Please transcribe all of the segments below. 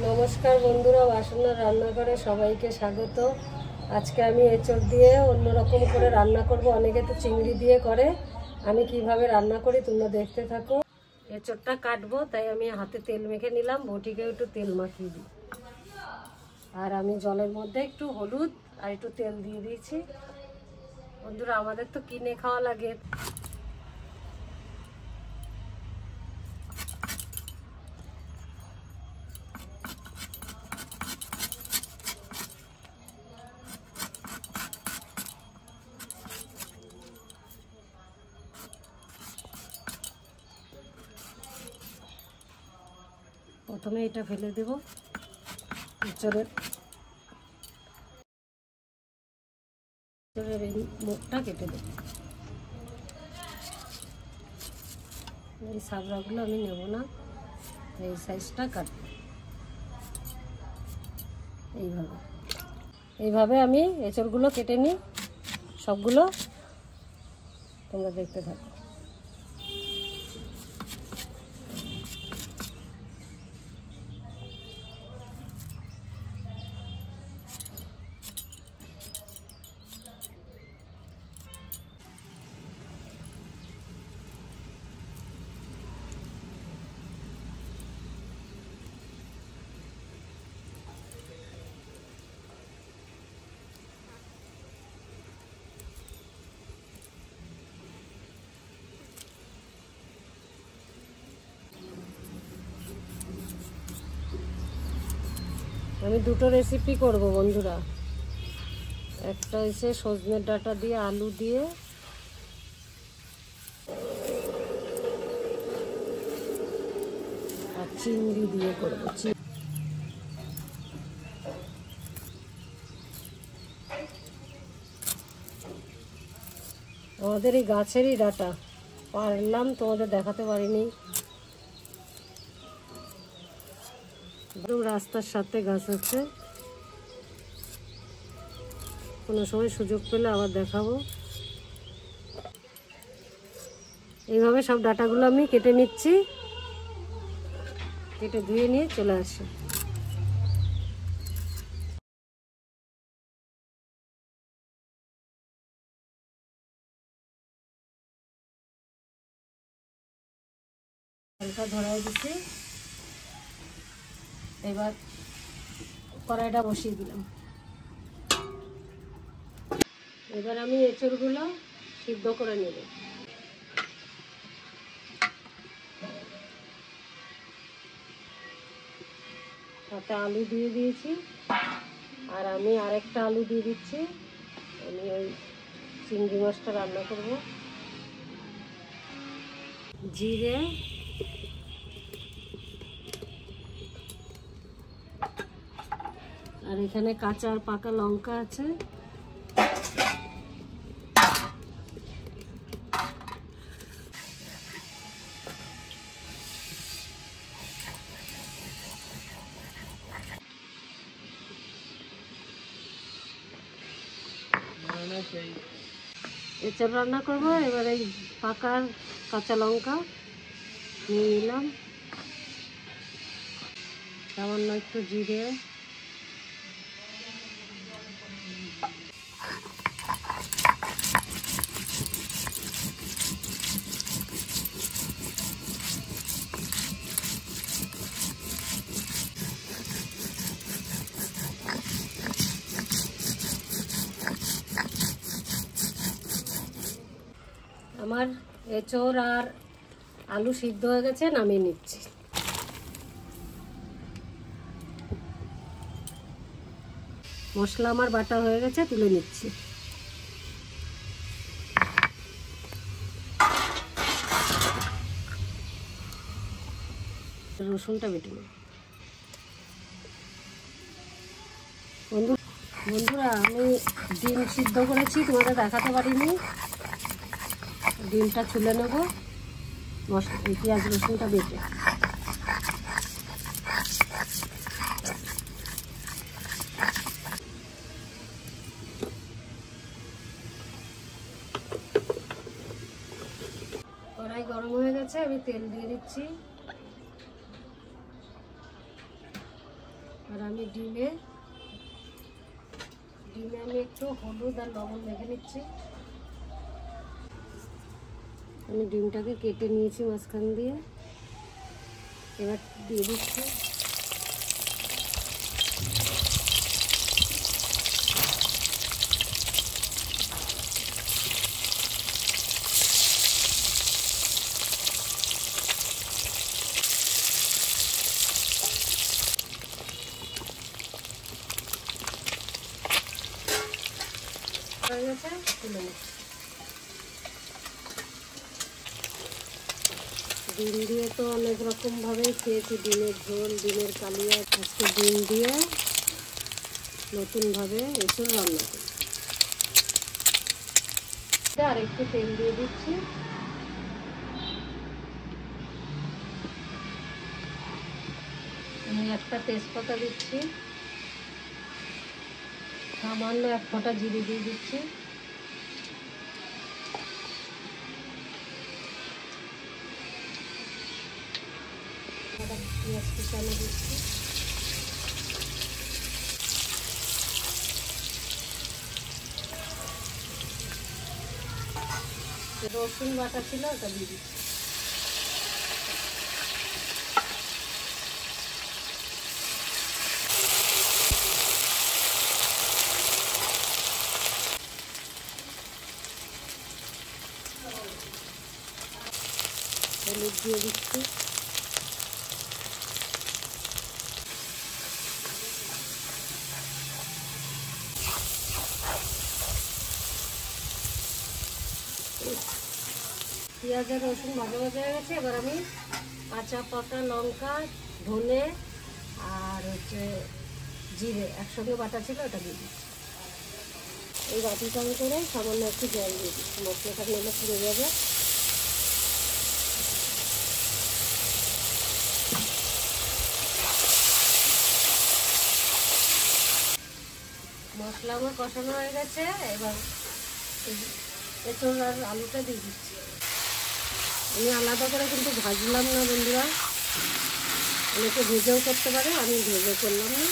নমস্কার বন্ধুরা, বাসনার রান্নাঘরে সবাইকে স্বাগত। আজকে আমি এঁচড় দিয়ে অন্যরকম করে রান্না করব। অনেকে তো চিংড়ি দিয়ে করে, আমি কিভাবে রান্না করি তোমরা দেখতে থাকো। এঁচড়টা কাটবো, তাই আমি হাতে তেল মেখে নিলাম। বটিকেও একটু তেল মাখিয়ে দিই। আর আমি জলের মধ্যে একটু হলুদ আর একটু তেল দিয়ে দিয়েছি। বন্ধুরা, আমাদের তো কিনে খাওয়া লাগে। প্রথমে এটা ফেলে দেব, এঁচড়ের এই মুখটা কেটে দেব। এই সাবড়াগুলো আমি নেব না, এই সাইজটা কাটবো। এইভাবে আমি এঁচড়গুলো কেটে নিই, সবগুলো তোমরা দেখতে থাকো। আমি দুটো রেসিপি করব বন্ধুরা। একটা হচ্ছে সজনের ডাঁটা দিয়ে আলু দিয়ে, আর চিংড়ি দিয়ে করবো। আমাদের এই গাছেরই ডাঁটা, পারলাম তোমাদের দেখাতে পারিনি। রাস্তার সাথে গাছ আছে, কোনো সময় সুযোগ পেলে আবার দেখাবো। এইভাবে সব ডাঁটাগুলো আমি কেটে নিচ্ছি, কেটে ধুয়ে নিয়ে চলে আসি। হালকা ধরাই দিচ্ছি, এবার কড়াইটা বসিয়ে দিলাম। এবার আমি এঁচড়গুলো সিদ্ধ করে নেব। সাথে আলু দিয়ে দিয়েছি, আর আমি আরেকটা আলু দিয়ে দিচ্ছি। আমি ওই চিংড়ি মাছটা রান্না করব। জিরে, আর এখানে কাঁচা আর পাকা লঙ্কা আছে। এঁচড় রান্না করবো। এবার এই পাকা কাঁচা লঙ্কা নিয়ে নিলাম, সামান্য একটু জিরে, আমার এঁচড় আর আলু সিদ্ধ হয়ে গেছে, নামিয়ে নিচ্ছি। মশলা আমার বাটা হয়ে গেছে, তুলে নিচ্ছি। রসুনটা বেটে নেব। বন্ধুরা, আমি ডিম সিদ্ধ করেছি, তোমাদের দেখাতে পারিনি। ডিমটা ছুলে নেব, পেঁয়াজ রসুনটা বেটে। কড়াই গরম হয়ে গেছে, আমি তেল দিয়ে দিচ্ছি। আর আমি ডিমে আমি একটু হলুদ আর লবণ মেখে নিচ্ছি। আমি ডিমটাকে কেটে নিয়েছি মাঝখান দিয়ে, এবার দিয়ে দিচ্ছি। হয়ে গেছে, তুলে নিচ্ছি। ডিম দিয়ে তো অনেক রকম ভাবেই খেয়েছি, ডিমের ঝোল, ডিমের কালিয়া। আজকে ডিম দিয়ে নতুন ভাবে এসব রান্না করি। আর একটু তেল দিয়ে দিচ্ছি। আমি একটা তেজপাতা দিচ্ছি, সামান্য এক ফোঁটা জিরে দিয়ে দিচ্ছি, পেঁয়াজ কুচানো দিচ্ছি, রসুন বাটা ছিল ওটা দিয়ে দিচ্ছি। হলুদ দিয়ে দিচ্ছি, পেঁয়াজ আর রসুন ভাজা ভাজা হয়ে গেছে। এবার আমি কাঁচা পাকা লঙ্কা, ধনে আর হচ্ছে জিরে একসঙ্গে বাটা ছিল ওটা দিয়ে দিচ্ছি। এই বাটিটা করে সামান্য একটু জল দিয়ে দিচ্ছি, মশলাটা নিলে পুড়ে যাবে। মশলা আমার কষানো হয়ে গেছে, এবার এঁচোড় আর আলুটা দিয়ে দিচ্ছি। আমি আলাদা করে কিন্তু ভাজলাম না বন্ধুরা, অনেকে ভেজেও করতে পারে, আমি ভেজে করলাম না,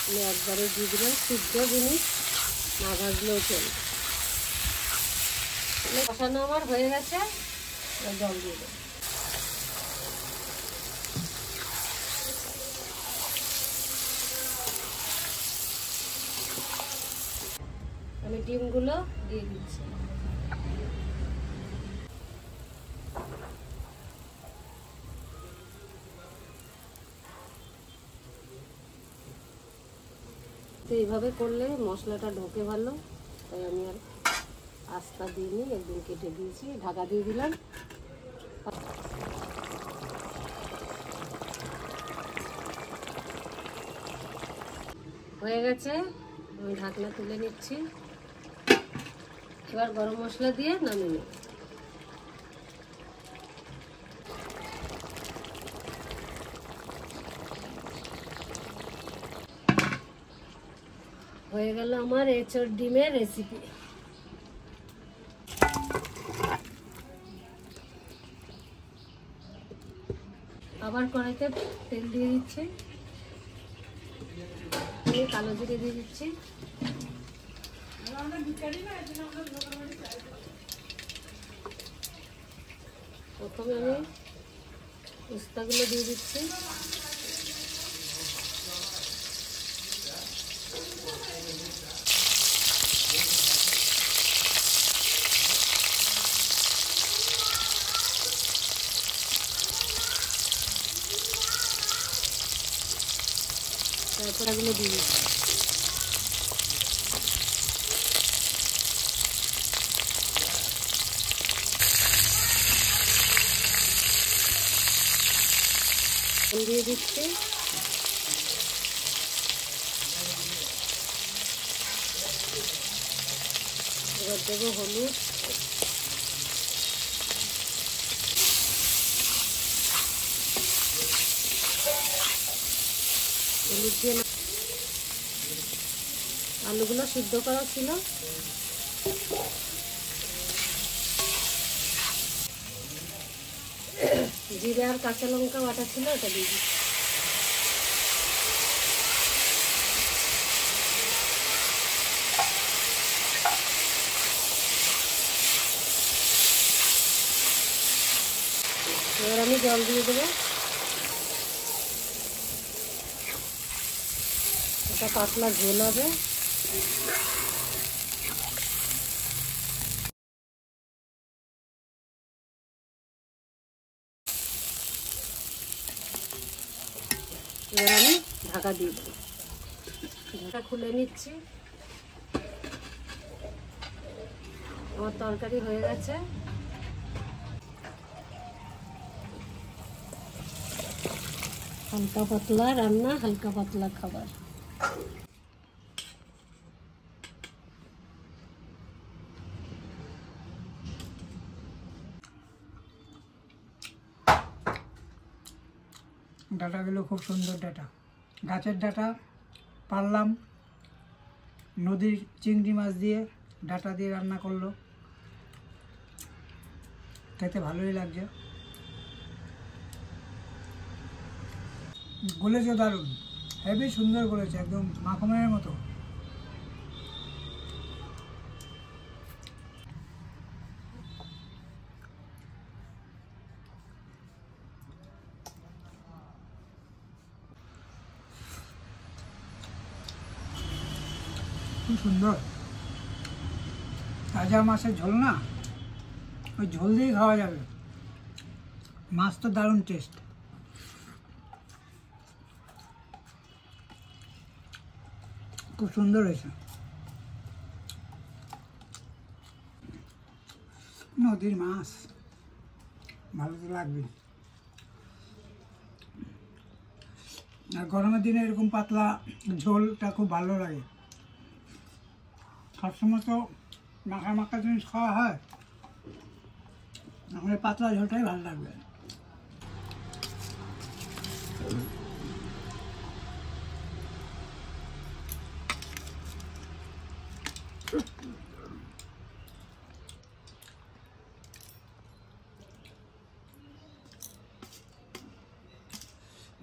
আমি একবারে দিয়ে দিলাম। সিদ্ধ জিনিস না ভাজলেও চলবে। কষানো আমার হয়ে গেছে, জল দিয়ে দেবো। আমি ডিমগুলো দিয়ে দিচ্ছি। তো এইভাবে করলে মশলাটা ঢোকে ভালো, তাই আমি আর আস্তা দিইনি, একদিন কেটে দিয়েছি, ঢাকা দিয়ে দিলাম। হয়ে গেছে, আমি ঢাকনা তুলে নিচ্ছি। এবার গরম মশলা দিয়ে নামিয়ে নেব। হয়ে গেল আমার এঁচোড় ডিমের রেসিপি। আবার কড়াইতে তেল দিয়ে দিচ্ছি, কালো জিরে দিয়ে দিচ্ছি, প্রথমে আমি উস্তাগুলো দিয়ে দিচ্ছি, তারপর এগুলো দিয়ে দিচ্ছি। দিয়ে দিচ্ছি, এবার দেবো হলুদ, হলুদ দিয়ে আলুগুলো সিদ্ধ করা ছিল, জিরে আর কাঁচা লঙ্কা বাটা ছিল ওটা দিয়ে দিচ্ছি। জল দিয়ে দেবো। এটা পাতলা ঝোল হবে। এবার আমি ঢাকা দিয়ে দেবো। ঢাকা খুলে নিচ্ছি। আমার তরকারি হয়ে গেছে। হালকা পাতলা রান্না, হালকা পাতলা খাবার। ডাটাগুলো খুব সুন্দর ডাটা, গাছের ডাটা পারলাম, নদীর চিংড়ি মাছ দিয়ে ডাটা দিয়ে রান্না করলো, খেতে ভালোই লাগছে। গলেছে দারুণ, হেভি সুন্দর করেছে, একদম মাখনের মতো। খুব সুন্দর, তাজা মাছের ঝোল না, ওই ঝোল দিয়েই খাওয়া যাবে। মাছ তো দারুণ টেস্ট। খুব সুন্দর হয়েছে। নদীর মাছ ভালো তো লাগবে। আর গরমের দিনে এরকম পাতলা ঝোলটা খুব ভালো লাগে। সবসময় তো মাখা মাখা জিনিস খাওয়া হয়, আমার পাতলা ঝোলটাই ভালো লাগবে।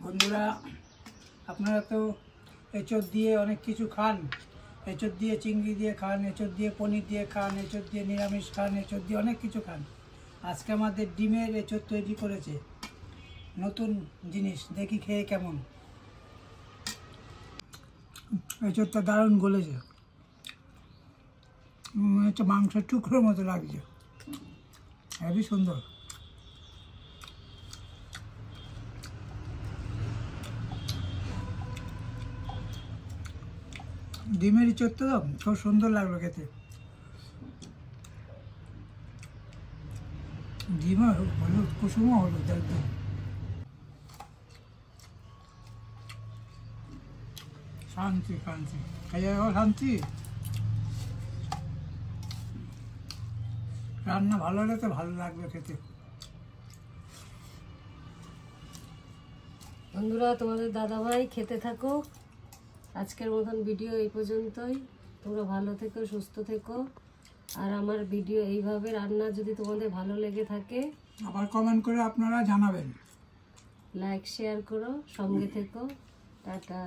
বন্ধুরা, আপনারা তো এঁচোড় দিয়ে অনেক কিছু খান, এঁচোড় দিয়ে চিংড়ি দিয়ে খান, এঁচোড় দিয়ে পনির দিয়ে খান, এঁচোড় দিয়ে নিরামিষ খান, এঁচোড় দিয়ে অনেক কিছু খান। আজকে আমাদের ডিমের এঁচোড় তৈরি করেছে, নতুন জিনিস, দেখি খেয়ে কেমন। এঁচোড়টা দারুণ গলেছে, হচ্ছে মাংসের টুকরোর মতো লাগছে, হেবি সুন্দর। ডিমের এঁচোড়টা তো খুব সুন্দর লাগলো খেতে। ডিমও হলুদ, কুসুমও হলুদ একদম। শান্তি শান্তি, খেয়ে শান্তি। রান্না ভালো হলে তো ভালো লাগবে খেতে। বন্ধুরা, তোমাদের দাদাভাই খেতে থাকো। আজকের মতন ভিডিও এই পর্যন্তই। তোমরা ভালো থেকো, সুস্থ থেকো। আর আমার ভিডিও এইভাবে রান্না যদি তোমাদের ভালো লেগে থাকে, আবার কমেন্ট করে আপনারা জানাবেন। লাইক শেয়ার করো, সঙ্গে থেকো। টাটা।